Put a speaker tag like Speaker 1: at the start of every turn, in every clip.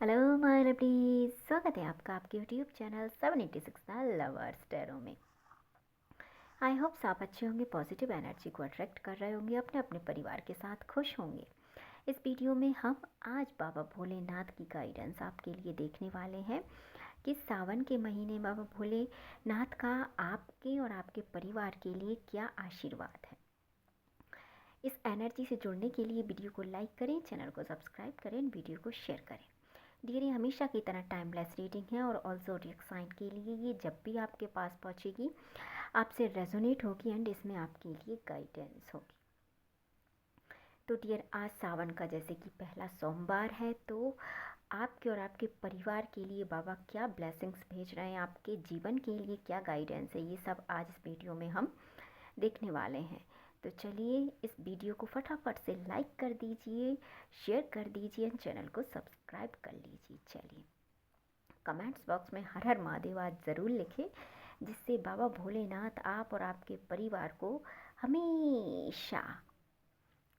Speaker 1: Hello my lovely, स्वागत है आपका आपके यूट्यूब चैनल 786 लवर्स टैरो में। आई होप्स आप अच्छे होंगे, पॉजिटिव एनर्जी को अट्रैक्ट कर रहे होंगे, अपने अपने परिवार के साथ खुश होंगे। इस वीडियो में हम आज बाबा भोलेनाथ की गाइडेंस आपके लिए देखने वाले हैं कि सावन के महीने बाबा भोलेनाथ का आपके और आपके परिवार के लिए क्या आशीर्वाद है। इस एनर्जी से जुड़ने के लिए वीडियो को लाइक करें, चैनल को सब्सक्राइब करें, वीडियो को शेयर करें। डियर, ये हमेशा की तरह टाइमलेस रीडिंग है और ऑल ज़ोडिएक साइन के लिए ये जब भी आपके पास पहुंचेगी आपसे रेजोनेट होगी एंड इसमें आपके लिए गाइडेंस होगी। तो डियर, आज सावन का जैसे कि पहला सोमवार है, तो आपके और आपके परिवार के लिए बाबा क्या ब्लेसिंग्स भेज रहे हैं, आपके जीवन के लिए क्या गाइडेंस है, ये सब आज इस वीडियो में हम देखने वाले हैं। तो चलिए इस वीडियो को फटाफट से लाइक कर दीजिए, शेयर कर दीजिए, चैनल को सब्सक्राइब कर लीजिए। चलिए कमेंट्स बॉक्स में हर हर महादेव आज ज़रूर लिखें, जिससे बाबा भोलेनाथ आप और आपके परिवार को हमेशा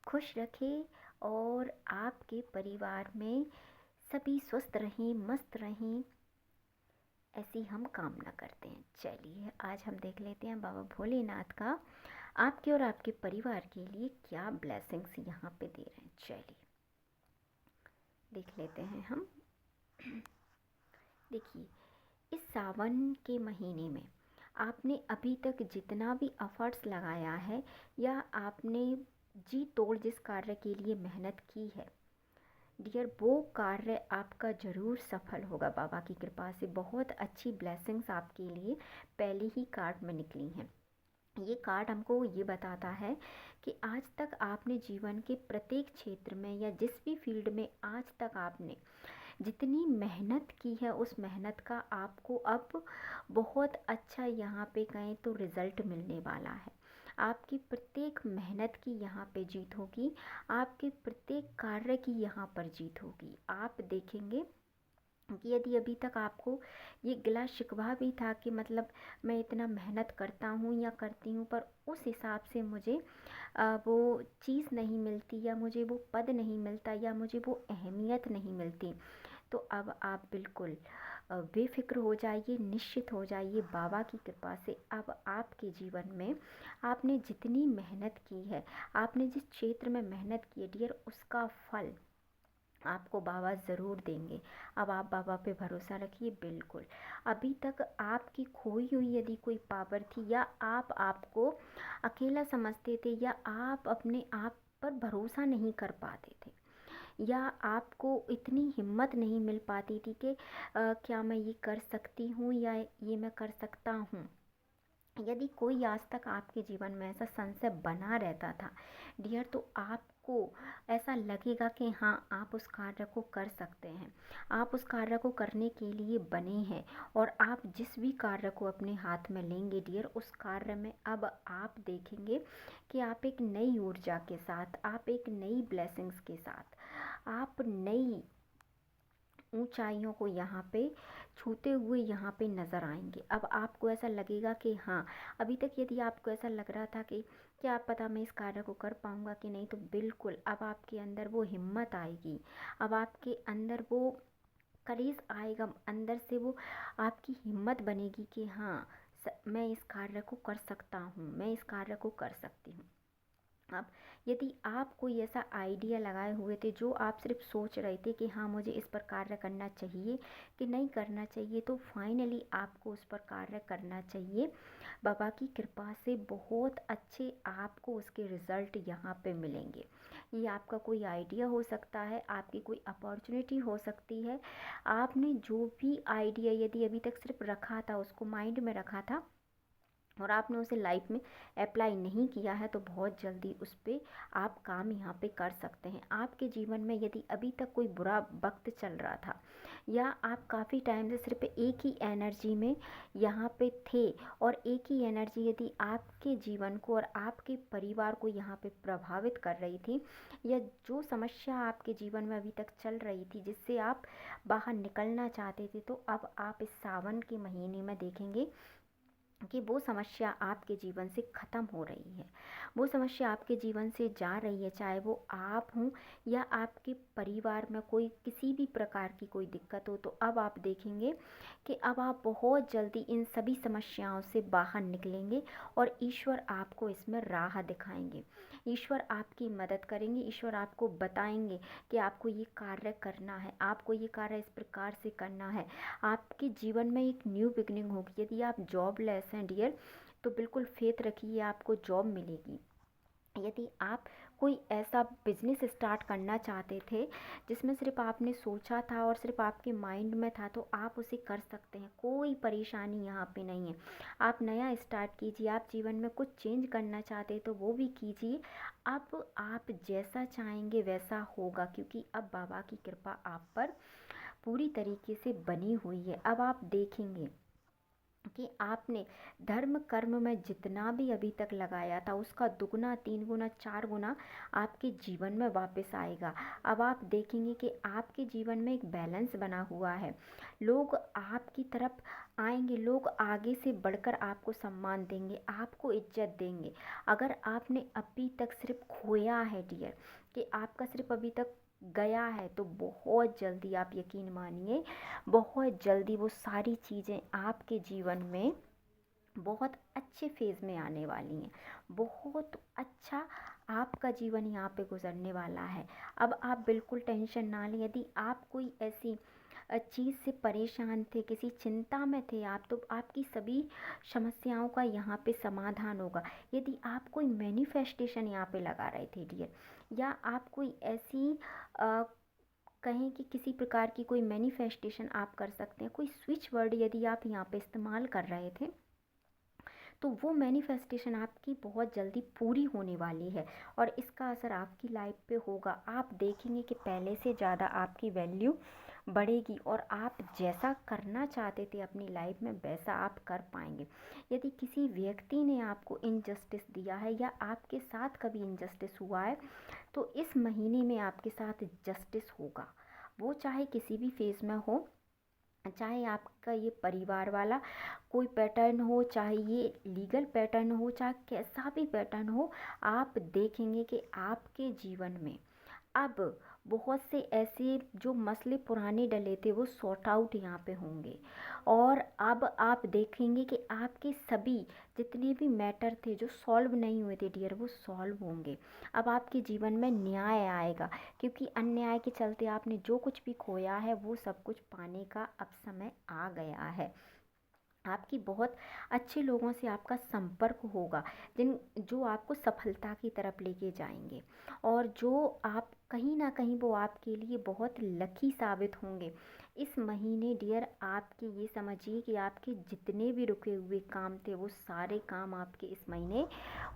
Speaker 1: खुश रखें और आपके परिवार में सभी स्वस्थ रहें, मस्त रहें, ऐसी हम कामना करते हैं। चलिए आज हम देख लेते हैं बाबा भोलेनाथ का आपके और आपके परिवार के लिए क्या ब्लेसिंग्स यहाँ पे दे रहे हैं। चलिए देख लेते हैं हम। देखिए, इस सावन के महीने में आपने अभी तक जितना भी एफर्ट्स लगाया है या आपने जी तोड़ जिस कार्य के लिए मेहनत की है डियर, वो कार्य आपका ज़रूर सफल होगा। बाबा की कृपा से बहुत अच्छी ब्लेसिंग्स आपके लिए पहले ही कार्ड में निकली हैं। ये कार्ड हमको ये बताता है कि आज तक आपने जीवन के प्रत्येक क्षेत्र में या जिस भी फील्ड में आज तक आपने जितनी मेहनत की है उस मेहनत का आपको अब बहुत अच्छा यहाँ पे कहें तो रिज़ल्ट मिलने वाला है। आपकी प्रत्येक मेहनत की यहाँ पे जीत होगी, आपके प्रत्येक कार्य की यहाँ पर जीत होगी। आप देखेंगे कि यदि अभी तक आपको ये गिला शिकवा भी था कि मतलब मैं इतना मेहनत करता हूँ या करती हूँ पर उस हिसाब से मुझे वो चीज़ नहीं मिलती या मुझे वो पद नहीं मिलता या मुझे वो अहमियत नहीं मिलती, तो अब आप बिल्कुल बेफिक्र हो जाइए, निश्चित हो जाइए। बाबा की कृपा से अब आपके जीवन में आपने जितनी मेहनत की है, आपने जिस क्षेत्र में मेहनत की है डियर, उसका फल आपको बाबा ज़रूर देंगे। अब आप बाबा पे भरोसा रखिए। बिल्कुल अभी तक आपकी खोई हुई यदि कोई पावर थी या आप आपको अकेला समझते थे या आप अपने आप पर भरोसा नहीं कर पाते थे या आपको इतनी हिम्मत नहीं मिल पाती थी कि क्या मैं ये कर सकती हूँ या ये मैं कर सकता हूँ, यदि कोई आज तक आपके जीवन में ऐसा संशय बना रहता था डियर, तो आपको ऐसा लगेगा कि हाँ आप उस कार्य को कर सकते हैं, आप उस कार्य को करने के लिए बने हैं और आप जिस भी कार्य को अपने हाथ में लेंगे डियर, उस कार्य में अब आप देखेंगे कि आप एक नई ऊर्जा के साथ, आप एक नई ब्लेसिंग्स के साथ, आप नई ऊंचाइयों को यहाँ पे छूते हुए यहाँ पे नज़र आएंगे। अब आपको ऐसा लगेगा कि हाँ, अभी तक यदि आपको ऐसा लग रहा था कि क्या पता मैं इस कार्य को कर पाऊँगा कि नहीं, तो बिल्कुल अब आपके अंदर वो हिम्मत आएगी, अब आपके अंदर वो करेज आएगा, अंदर से वो आपकी हिम्मत बनेगी कि हाँ मैं इस कार्य को कर सकता हूँ, मैं इस कार्य को कर सकती हूँ। अब यदि आप कोई ऐसा आइडिया लगाए हुए थे जो आप सिर्फ सोच रहे थे कि हाँ मुझे इस पर कार्य करना चाहिए कि नहीं करना चाहिए, तो फाइनली आपको उस पर कार्य करना चाहिए। बाबा की कृपा से बहुत अच्छे आपको उसके रिज़ल्ट यहाँ पे मिलेंगे। ये आपका कोई आइडिया हो सकता है, आपकी कोई अपॉर्चुनिटी हो सकती है, आपने जो भी आइडिया यदि अभी तक सिर्फ रखा था, उसको माइंड में रखा था और आपने उसे लाइफ में अप्लाई नहीं किया है, तो बहुत जल्दी उस पर आप काम यहाँ पे कर सकते हैं। आपके जीवन में यदि अभी तक कोई बुरा वक्त चल रहा था या आप काफ़ी टाइम से सिर्फ एक ही एनर्जी में यहाँ पे थे और एक ही एनर्जी यदि आपके जीवन को और आपके परिवार को यहाँ पे प्रभावित कर रही थी या जो समस्या आपके जीवन में अभी तक चल रही थी जिससे आप बाहर निकलना चाहते थे, तो अब आप इस सावन के महीने में देखेंगे कि वो समस्या आपके जीवन से ख़त्म हो रही है, वो समस्या आपके जीवन से जा रही है, चाहे वो आप हों या आपके परिवार में कोई किसी भी प्रकार की कोई दिक्कत हो। तो अब आप देखेंगे कि अब आप बहुत जल्दी इन सभी समस्याओं से बाहर निकलेंगे और ईश्वर आपको इसमें राह दिखाएंगे, ईश्वर आपकी मदद करेंगे, ईश्वर आपको बताएंगे कि आपको ये कार्य करना है, आपको ये कार्य इस प्रकार से करना है। आपके जीवन में एक न्यू बिगनिंग होगी। यदि आप जॉबलेस हैं डियर, तो बिल्कुल फेथ रखिए, आपको जॉब मिलेगी। यदि आप कोई ऐसा बिजनेस स्टार्ट करना चाहते थे जिसमें सिर्फ आपने सोचा था और सिर्फ आपके माइंड में था, तो आप उसे कर सकते हैं, कोई परेशानी यहाँ पे नहीं है। आप नया स्टार्ट कीजिए, आप जीवन में कुछ चेंज करना चाहते हैं तो वो भी कीजिए। अब आप जैसा चाहेंगे वैसा होगा, क्योंकि अब बाबा की कृपा आप पर पूरी तरीके से बनी हुई है। अब आप देखेंगे कि आपने धर्म कर्म में जितना भी अभी तक लगाया था उसका दुगना, तीन गुना, चार गुना आपके जीवन में वापस आएगा। अब आप देखेंगे कि आपके जीवन में एक बैलेंस बना हुआ है, लोग आपकी तरफ आएंगे, लोग आगे से बढ़कर आपको सम्मान देंगे, आपको इज्जत देंगे। अगर आपने अभी तक सिर्फ खोया है डियर, कि आपका सिर्फ अभी तक गया है, तो बहुत जल्दी, आप यकीन मानिए, बहुत जल्दी वो सारी चीज़ें आपके जीवन में बहुत अच्छे फेज़ में आने वाली हैं, बहुत अच्छा आपका जीवन यहाँ पे गुजरने वाला है। अब आप बिल्कुल टेंशन ना लें। यदि आप कोई ऐसी चीज़ से परेशान थे, किसी चिंता में थे आप, तो आपकी सभी समस्याओं का यहाँ पे समाधान होगा। यदि आप कोई मैनिफेस्टेशन यहाँ पे लगा रहे थे डियर, या आप कोई ऐसी अ, कहें कि किसी प्रकार की कोई मैनिफेस्टेशन आप कर सकते हैं, कोई स्विच वर्ड यदि आप यहाँ पे इस्तेमाल कर रहे थे, तो वो मैनिफेस्टेशन आपकी बहुत जल्दी पूरी होने वाली है और इसका असर आपकी लाइफ पे होगा। आप देखेंगे कि पहले से ज़्यादा आपकी वैल्यू बढ़ेगी और आप जैसा करना चाहते थे अपनी लाइफ में वैसा आप कर पाएंगे। यदि किसी व्यक्ति ने आपको इनजस्टिस दिया है या आपके साथ कभी इनजस्टिस हुआ है, तो इस महीने में आपके साथ जस्टिस होगा। वो चाहे किसी भी फेज़ में हो, चाहे आपका ये परिवार वाला कोई पैटर्न हो, चाहे ये लीगल पैटर्न हो, चाहे कैसा भी पैटर्न हो, आप देखेंगे कि आपके जीवन में अब बहुत से ऐसे जो मसले पुराने डले थे वो सॉर्ट आउट यहाँ पे होंगे। और अब आप देखेंगे कि आपके सभी जितने भी मैटर थे जो सॉल्व नहीं हुए थे डियर, वो सॉल्व होंगे। अब आपके जीवन में न्याय आएगा, क्योंकि अन्याय के चलते आपने जो कुछ भी खोया है वो सब कुछ पाने का अब समय आ गया है। आपकी बहुत अच्छे लोगों से आपका संपर्क होगा, जिन जो आपको सफलता की तरफ लेके जाएंगे, और जो आप कहीं ना कहीं वो आपके लिए बहुत लकी साबित होंगे। इस महीने डियर आपके ये समझिए कि आपके जितने भी रुके हुए काम थे वो सारे काम आपके इस महीने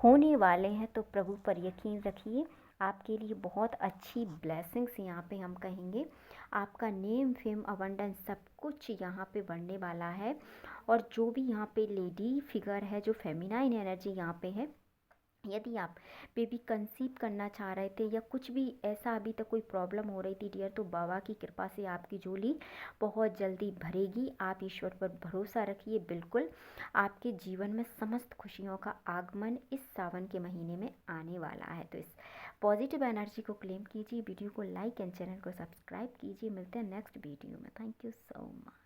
Speaker 1: होने वाले हैं। तो प्रभु पर यकीन रखिए, आपके लिए बहुत अच्छी ब्लेसिंग्स यहाँ पे हम कहेंगे। आपका नेम, फेम, अबंडेंस सब कुछ यहाँ पे बढ़ने वाला है। और जो भी यहाँ पे लेडी फिगर है, जो फेमिनाइन एनर्जी यहाँ पे है, यदि आप बेबी कंसीव करना चाह रहे थे या कुछ भी ऐसा अभी तक कोई प्रॉब्लम हो रही थी डियर, तो बाबा की कृपा से आपकी झोली बहुत जल्दी भरेगी। आप ईश्वर पर भरोसा रखिए, बिल्कुल आपके जीवन में समस्त खुशियों का आगमन इस सावन के महीने में आने वाला है। तो इस पॉजिटिव एनर्जी को क्लेम कीजिए, वीडियो को लाइक एंड चैनल को सब्सक्राइब कीजिए। मिलते हैं नेक्स्ट वीडियो में। Thank you so much.